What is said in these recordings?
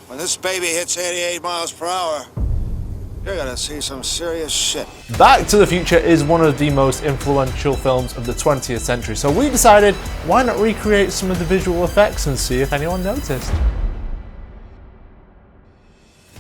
When this baby hits 88 miles per hour, you're gonna see some serious shit. Back to the Future is one of the most influential films of the 20th century, so we decided why not recreate some of the visual effects and see if anyone noticed.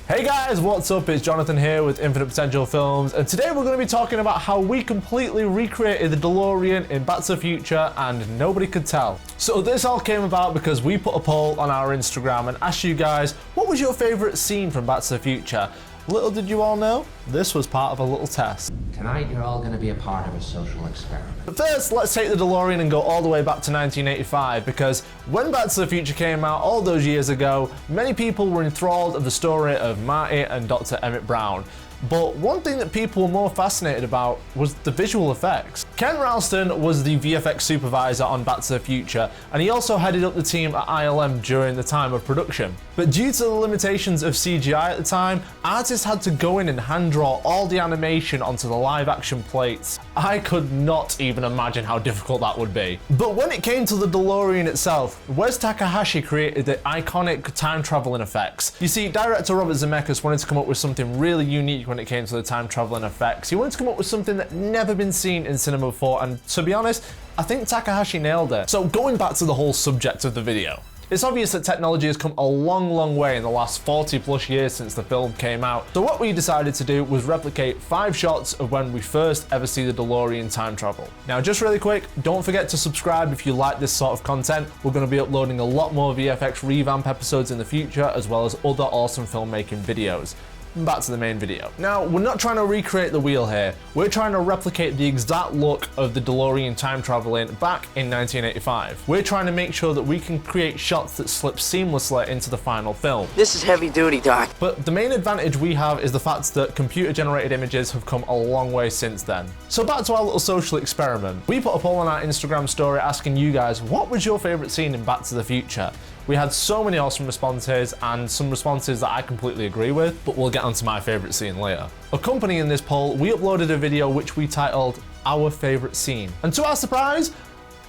Hey guys, what's up? It's Jonathan here with Infinite Potential Films, and today we're going to be talking about how we completely recreated the DeLorean in Back to the Future and nobody could tell. So this all came about because we put a poll on our Instagram and asked you guys, what was your favourite scene from Back to the Future? Little did you all know, this was part of a little test. Tonight you're all going to be a part of a social experiment. But first, let's take the DeLorean and go all the way back to 1985, because when Back to the Future came out all those years ago, many people were enthralled of the story of Marty and Dr. Emmett Brown. But one thing that people were more fascinated about was the visual effects. Ken Ralston was the VFX supervisor on Back to the Future, and he also headed up the team at ILM during the time of production. But due to the limitations of CGI at the time, artists had to go in and hand draw all the animation onto the live action plates. I could not even imagine how difficult that would be. But when it came to the DeLorean itself, Wes Takahashi created the iconic time traveling effects. You see, director Robert Zemeckis wanted to come up with something really unique when it came to the time traveling effects. He wanted to come up with something that never been seen in cinema before, and to be honest, I think Takahashi nailed it. So going back to the whole subject of the video, it's obvious that technology has come a long way in the last 40 plus years since the film came out. So what we decided to do was replicate 5 shots of when we first ever see the DeLorean time travel. Now just really quick, don't forget to subscribe if you like this sort of content. We're going to be uploading a lot more VFX revamp episodes in the future, as well as other awesome filmmaking videos. Back to the main video. Now, we're not trying to recreate the wheel here. We're trying to replicate the exact look of the DeLorean time traveling back in 1985. We're trying to make sure that we can create shots that slip seamlessly into the final film. This is heavy duty, Doc. But the main advantage we have is the fact that computer generated images have come a long way since then. So back to our little social experiment. We put a poll on our Instagram story asking you guys, what was your favorite scene in Back to the Future? We had so many awesome responses, and some responses that I completely agree with, but we'll get onto my favorite scene later. Accompanying this poll, we uploaded a video which we titled Our Favorite Scene. And to our surprise,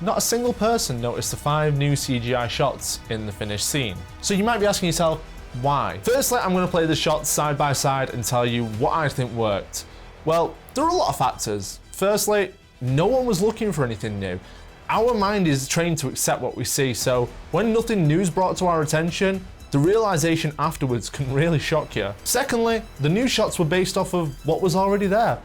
not a single person noticed the 5 new CGI shots in the finished scene. So you might be asking yourself, why? Firstly, I'm going to play the shots side by side and tell you what I think worked. Well, there are a lot of factors. Firstly, no one was looking for anything new. Our mind is trained to accept what we see, so when nothing new is brought to our attention, the realization afterwards can really shock you. Secondly, the new shots were based off of what was already there.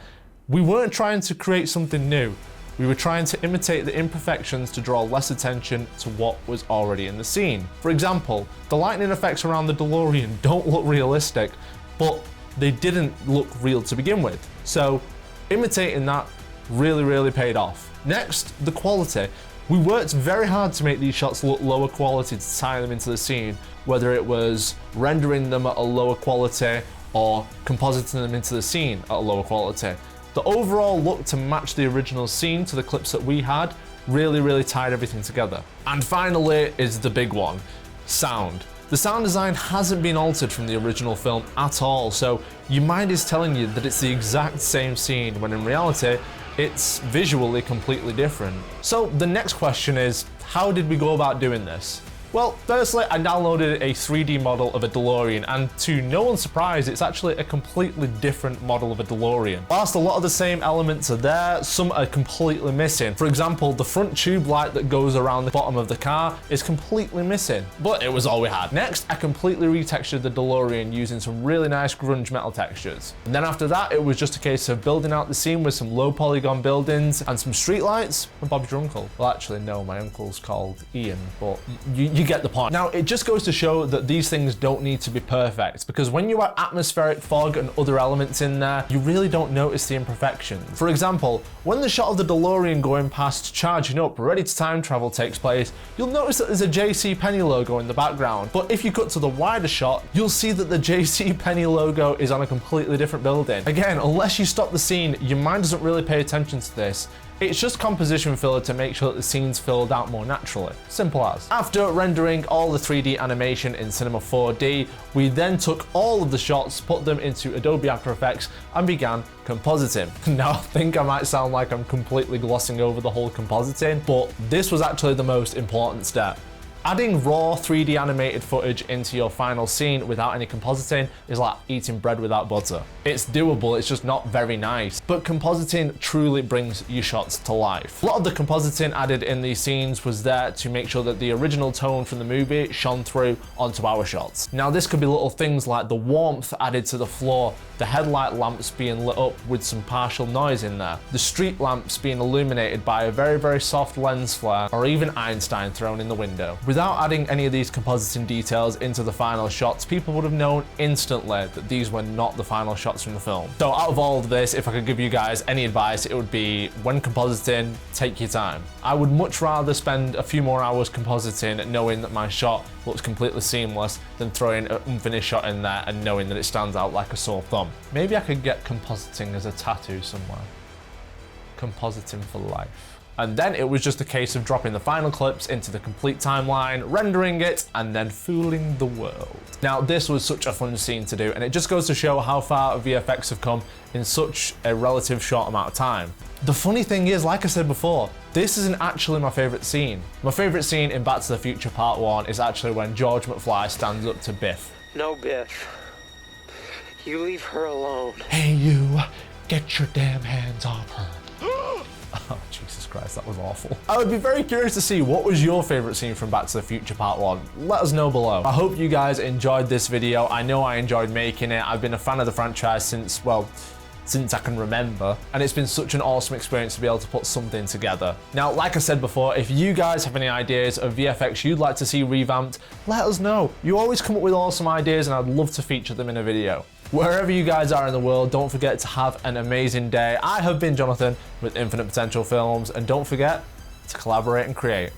We weren't trying to create something new. We were trying to imitate the imperfections to draw less attention to what was already in the scene. For example, the lightning effects around the DeLorean don't look realistic, but they didn't look real to begin with. So imitating that really paid off. Next, the quality. We worked very hard to make these shots look lower quality to tie them into the scene, whether it was rendering them at a lower quality or compositing them into the scene at a lower quality. The overall look to match the original scene to the clips that we had really tied everything together. And finally is the big one, sound. The sound design hasn't been altered from the original film at all, so your mind is telling you that it's the exact same scene, when in reality, it's visually completely different. So the next question is, how did we go about doing this? Well, firstly, I downloaded a 3D model of a DeLorean, and to no one's surprise, it's actually a completely different model of a DeLorean. Whilst a lot of the same elements are there, some are completely missing. For example, the front tube light that goes around the bottom of the car is completely missing, but it was all we had. Next, I completely retextured the DeLorean using some really nice grunge metal textures. And then after that, it was just a case of building out the scene with some low polygon buildings and some street lights and Bob's your uncle. Well, actually, no, my uncle's called Ian, but you get the point. Now, it just goes to show that these things don't need to be perfect, because when you add atmospheric fog and other elements in there, you really don't notice the imperfections. For example, when the shot of the DeLorean going past charging up, ready to time travel takes place, you'll notice that there's a JCPenney logo in the background. But if you cut to the wider shot, you'll see that the JCPenney logo is on a completely different building. Again, unless you stop the scene, your mind doesn't really pay attention to this. It's just composition filler to make sure that the scene's filled out more naturally. Simple as. After rendering all the 3D animation in Cinema 4D, we then took all of the shots, put them into Adobe After Effects, and began compositing. Now, I think I might sound like I'm completely glossing over the whole compositing, but this was actually the most important step. Adding raw 3D animated footage into your final scene without any compositing is like eating bread without butter. It's doable, it's just not very nice. But compositing truly brings your shots to life. A lot of the compositing added in these scenes was there to make sure that the original tone from the movie shone through onto our shots. Now this could be little things like the warmth added to the floor, the headlight lamps being lit up with some partial noise in there, the street lamps being illuminated by a very, very soft lens flare, or even Einstein thrown in the window. Without adding any of these compositing details into the final shots, people would have known instantly that these were not the final shots from the film. So out of all of this, if I could give you guys any advice, it would be when compositing, take your time. I would much rather spend a few more hours compositing knowing that my shot looks completely seamless than throwing an unfinished shot in there and knowing that it stands out like a sore thumb. Maybe I could get compositing as a tattoo somewhere. Compositing for life. And then it was just a case of dropping the final clips into the complete timeline, rendering it, and then fooling the world. Now, this was such a fun scene to do, and it just goes to show how far VFX have come in such a relative short amount of time. The funny thing is, like I said before, this isn't actually my favorite scene. My favorite scene in Back to the Future Part 1 is actually when George McFly stands up to Biff. No, Biff. You leave her alone. Hey, you, get your damn hands off her. Oh, Jesus Christ, that was awful. I would be very curious to see what was your favorite scene from Back to the Future Part 1. Let us know below. I hope you guys enjoyed this video. I know I enjoyed making it. I've been a fan of the franchise since, well, since I can remember, and it's been such an awesome experience to be able to put something together. Now, like I said before, if you guys have any ideas of VFX you'd like to see revamped, let us know. You always come up with awesome ideas and I'd love to feature them in a video. Wherever you guys are in the world, don't forget to have an amazing day. I have been Jonathan with Infinite Potential Films, and don't forget to collaborate and create.